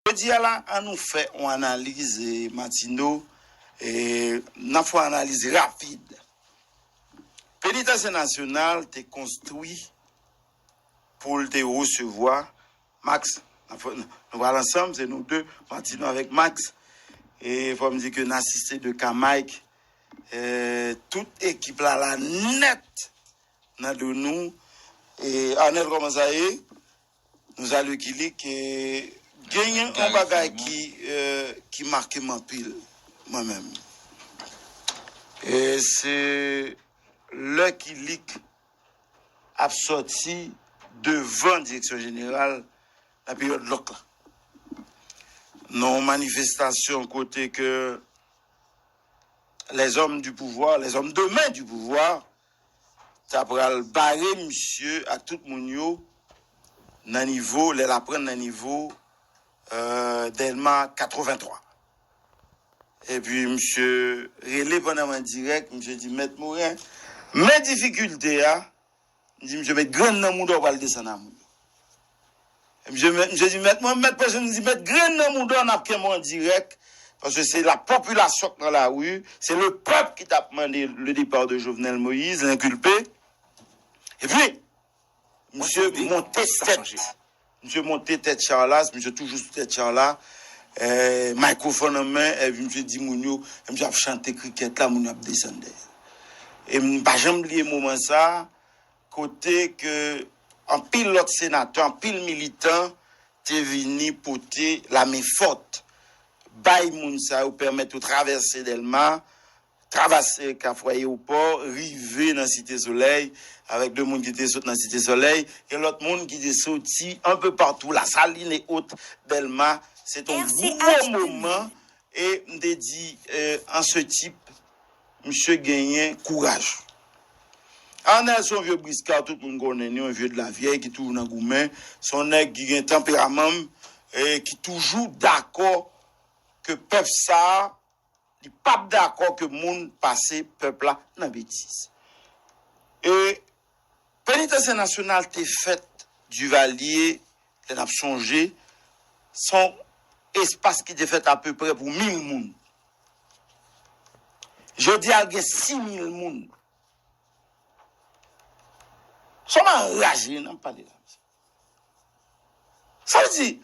Je dis là, on nous fait une analyse, Martino, et nous fait une analyse rapide. Le pénitentiaire national est construit pour te recevoir. Max, nous allons ensemble, c'est nous deux, Martino avec Max. Et il faut me dire que nous assistons de Kamaik, toute équipe là, la nette, de nous. Et Arnel, comment ça y est? Nous allons qui gagner un bagage qui marque mon pile, moi-même. Et c'est le qui a sorti devant la direction générale la période locale. Nos manifestations côté que les hommes du pouvoir, les hommes de main du pouvoir, ça pourra le barrer monsieur à tout le monde dans niveau, les apprendre dans niveau d'Elma 83. Et puis monsieur relé pendant un direct, monsieur dit Maître Morin, mes difficultés dit monsieur mettre grand dans monde on va le descendre à monde. Je dis Maître Morin, Maître personne dit mettre grand dans monde on a pris en direct parce que c'est la population dans la rue, c'est le peuple qui t'a demandé le départ de Jovenel Moïse, l'inculpé. Et puis monsieur monter tête. Monsieur monté tête Charlas, monsieur toujours tête Charlas, microphone en main, et puis monsieur dit Mounio, monsieur a chanté cricket là, Mounio a descendu. Et pas jamais oublier moment ça, côté que en pile l'autre sénateur, en pile militant, t'es venu porter la main forte. Bay moun ça ou permettre de traverser Delma, traverser Cafroyer au port, river dans Cité Soleil, avec deux monde qui étaient sortis dans Cité Soleil, et l'autre monde qui était sorti un peu partout, la saline et haute Delma. C'est un gros moment, et on dit, en ce type, monsieur gagné courage. En son vieux briscard, tout le monde connaît, un vieux de la vieille qui tourne dans le gourmet, son nègre qui a un tempérament, et qui toujours d'accord que peuple ça, il n'est pas d'accord que monde passé peuple là dans bêtise. Et pénitentiaire national t'est fait du Valier, t'en a changé, son espace qui était fait à peu près pour 1000 personnes. Je dis à 6000 personnes. Ça m'a enragé, non pas de là. Ça veut dire,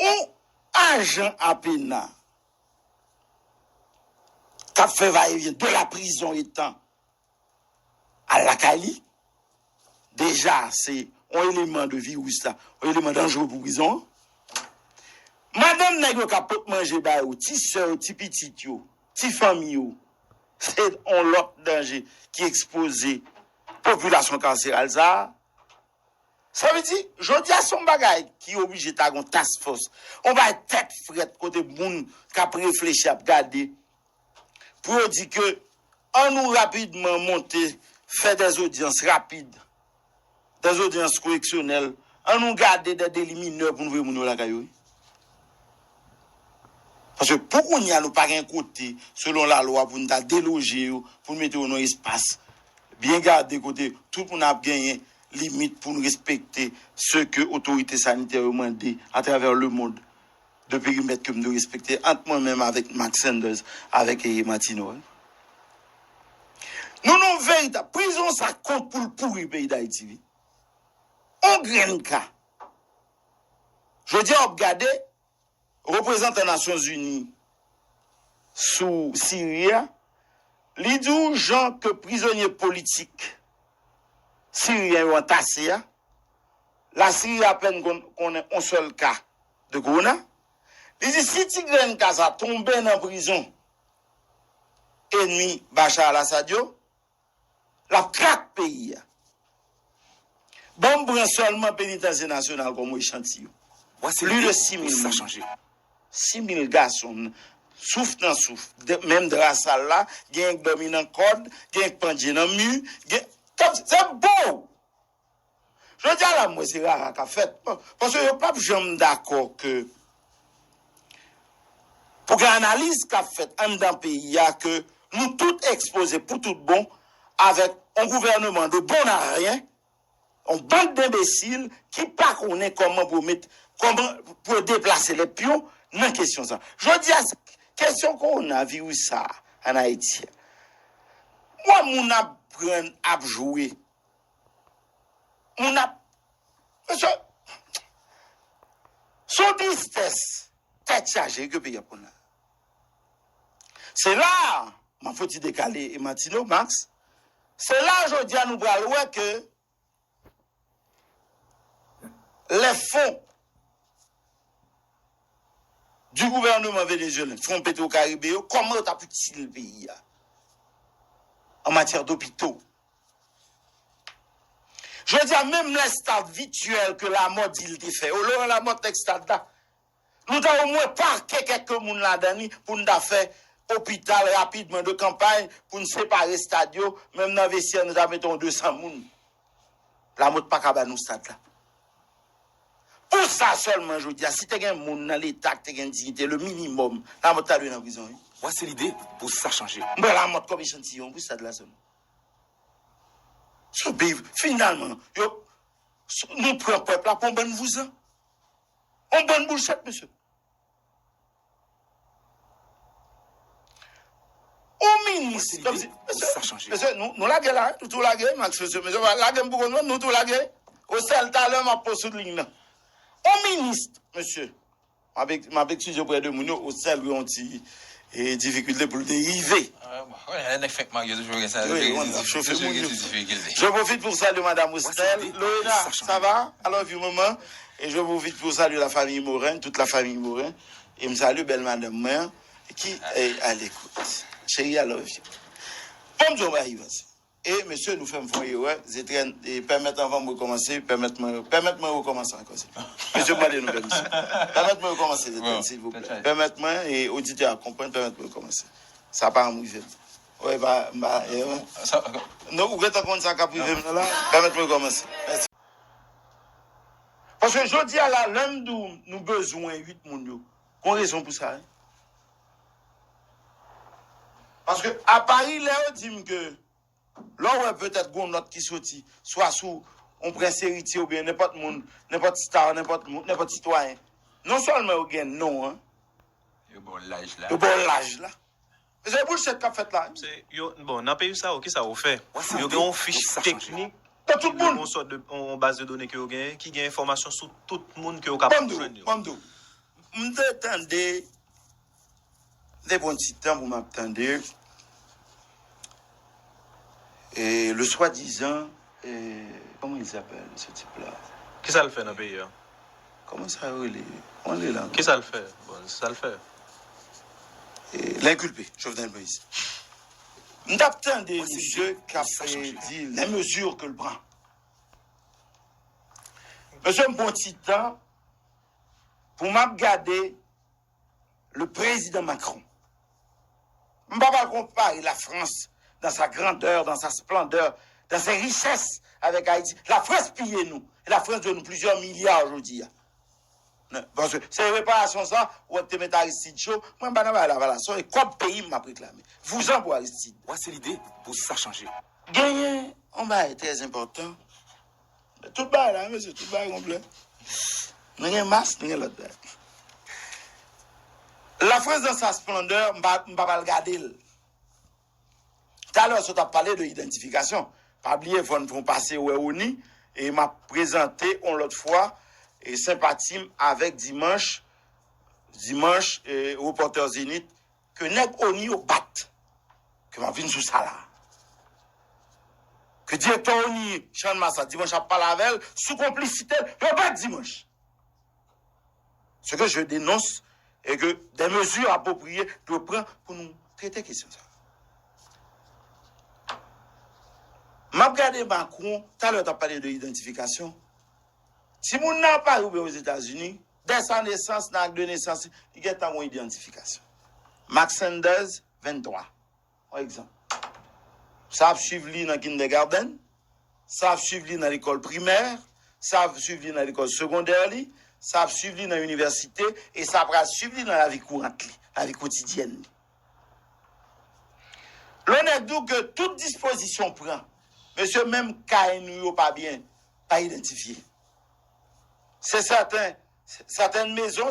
un agent à peine qui a fait va-et-vient de la prison étant à la Cali, déjà c'est un élément de virus là, un élément dangereux pour prison. Madame Nègre qui a pas manger ba ou ti sœur, ti petit yo, ti famille c'est un lot danger qui exposé population carcérale ça. Ça veut dire, je dis à son bagage qui est obligé de une task force. On va être tête frette côté moun qui a réfléchi à garder pour dire que on nous rapidement monter, faire des audiences rapides, des audiences correctionnelles, on nous garder des délits mineurs pour nous voir la caillou. Parce que pourquoi nous pas un côté selon la loi pour nous déloger, pour nous mettre dans espace, bien garder côté tout le monde a gagné limite pour nous respecter ce que l'autorité sanitaire demande à travers le monde de périmètre que nous respecter entre moi-même avec Max Sanders avec Martino. Nous non véritable prison ça compte pour le pourri pays d'Haïti. On graine cas. Je dis regarder représentant des Nations Unies sous Syrie, li dit gens que prisonniers politiques Syriens ont tassé. La Syrie a peine qu'on ait un seul cas de corona. Il dit si Tigran Kaza tombe dans prison, ennemi Bachar al-Assad, la craque pays. Bon, prend seulement pénitentiaire national comme échantillon. Plus de 6 000. Ça a changé. 6 000 garçons souffrent dans souffrent. Même de la salle là, il y a un dominant code, il y a un pendien dans le mur, c'est beau. Je dis à la moi, c'est rare qu'a fait. Parce que je ne suis pas jamais d'accord que pour que l'analyse qu'a fait dans le pays, que nous tous exposés pour tout bon, avec un gouvernement de bon à rien, une bande d'imbéciles qui ne connaissent pas comment pour mettre comment pour déplacer les pions dans question ça. Je dis à question qu'on a vu ça en Haïti. Moi mon apprendre à jouer. Mon monsieur son tristesse tête chargée que pays pour là. C'est là, ma faut décaler et Martino Max. C'est là je dis à nous voir que les fonds du gouvernement vénézuélien, fonds pétro-caribéens, comment on a pu tirer le pays en matière d'hôpitaux. Je veux dire, même les stades virtuels que la mode il te fait, au lieu de la mode de stade là, nous avons au moins parqué quelques personnes là-dedans pour nous faire hôpital rapidement de campagne, pour nous séparer stadio, même dans le vestiaire, nous avons 200 personnes. La mode pas qu'à nous stade là. Pour ça seulement, je dis, si tu as un monde dans l'État, tu as une dignité, le minimum, la mode t'a dans la prison. Ouais, c'est l'idée pour ça changer. Mais la mode comme échantillon, pour ça de la seulement. Finalement, nous prenons le peuple là pour un bon vous. On bonne bullshit, monsieur. Au ministre, comme si, ça change. Monsieur, nous la gueule là, tout la gueule, Max, monsieur, la gueule pour nous, tout la gueule. Au seul talent, ma poste de ligne. Au ministre, monsieur, avec sujet près de nous, au seul, on dit, et difficulté pour le dériver. Je profite pour saluer Madame Oustel. Loïna, ça va? Alors, vu maman. Et je profite pour saluer la famille Morin, toute la famille Morin. Et me salue belle Madame Morin, qui est à l'écoute. Chérie, I love you. Comme je vais arriver. Et monsieur, nous faisons et permettez-moi de recommencer, permettez-moi de recommencer encore. Monsieur, nous permettez-moi de recommencer, s'il vous plaît. Permettez-moi, et auditeurs comprennent, permettez-moi de recommencer. Ça part en mouille. Oui, non, vous êtes en compte ça, là, permettez-moi de recommencer. Merci. Parce que je dis à la l'homme d'où nous besoin 8 mondiaux. Qu'on raison pour ça. Hein? Parce que à Paris, là, on dit que là, on peut-être qu'on note qui sortit, soit sous on prince héritier ou bien n'importe monde, n'importe star, n'importe citoyen. Non seulement on gagne, non, hein. Le bon l'âge là. Le bon l'âge là. Mais c'est pour cette qu'a fait là. Bon, dans le pays, ça, qui ça vous fait? Il y a une fiche technique. Tout le monde. En base de données que vous avez, qui gagne information sur tout le monde que vous avez capable de joindre. M'attendez des bons petits temps pour m'attendre. Et le soi-disant, comment il s'appelle ce type-là? Qui ça le fait dans le pays? Comment ça on est là? Qui ça le fait? Bon, ça le fait. L'inculpé, Jovenel Moïse. M'attends des monsieur qui a dit les mesures que le prend. Monsieur, un bon petit temps pour m'agarder le président Macron. Je ne vais pas comparer la France dans sa grandeur, dans sa splendeur, dans ses richesses avec Haïti. La France pille nous. Et la France donne nous plusieurs milliards aujourd'hui. Parce que c'est réparation ça, ou te mettre Aristide chaud, moi je vais la relation et comme pays m'a réclamé. Vous en pour Aristide. Ouais, c'est l'idée pour ça changer. Gagner, on va être très important. Tout bas là, monsieur, tout bas complet. Nous avons masse, nous avons l'autre. La France dans sa splendeur, je ne vais pas regarder. Tout à l'heure, on a parlé de l'identification. Pas oublier, il faut passer au ONI et m'a présenté l'autre fois et sympathie avec dimanche reporter Zénith que nèg ONI au bat que m'a vinn sous ça là. Que directeur ONI Chan Massa dimanche a parlé avec elle sous complicité le bat dimanche. Ce que je dénonce est que des mesures appropriées doivent prendre pour nous traiter question ça. M'a regardé Macron, tout à l'heure tu as parlé de l'identification. Si mon n'a pas arrivé aux États-Unis, dès sa naissance, dans de naissance, il y a une identification. Max Sanders, 23. Par exemple. Ça a suivi dans le kindergarten, ça a suivi dans l'école primaire, ça a suivi dans l'école secondaire, ça a suivi dans l'université et ça a suivi dans la vie courante, la vie quotidienne. L'on a dit que toute disposition prend, monsieur, même KNU pas bien, pas identifié. C'est certain, certaines maisons,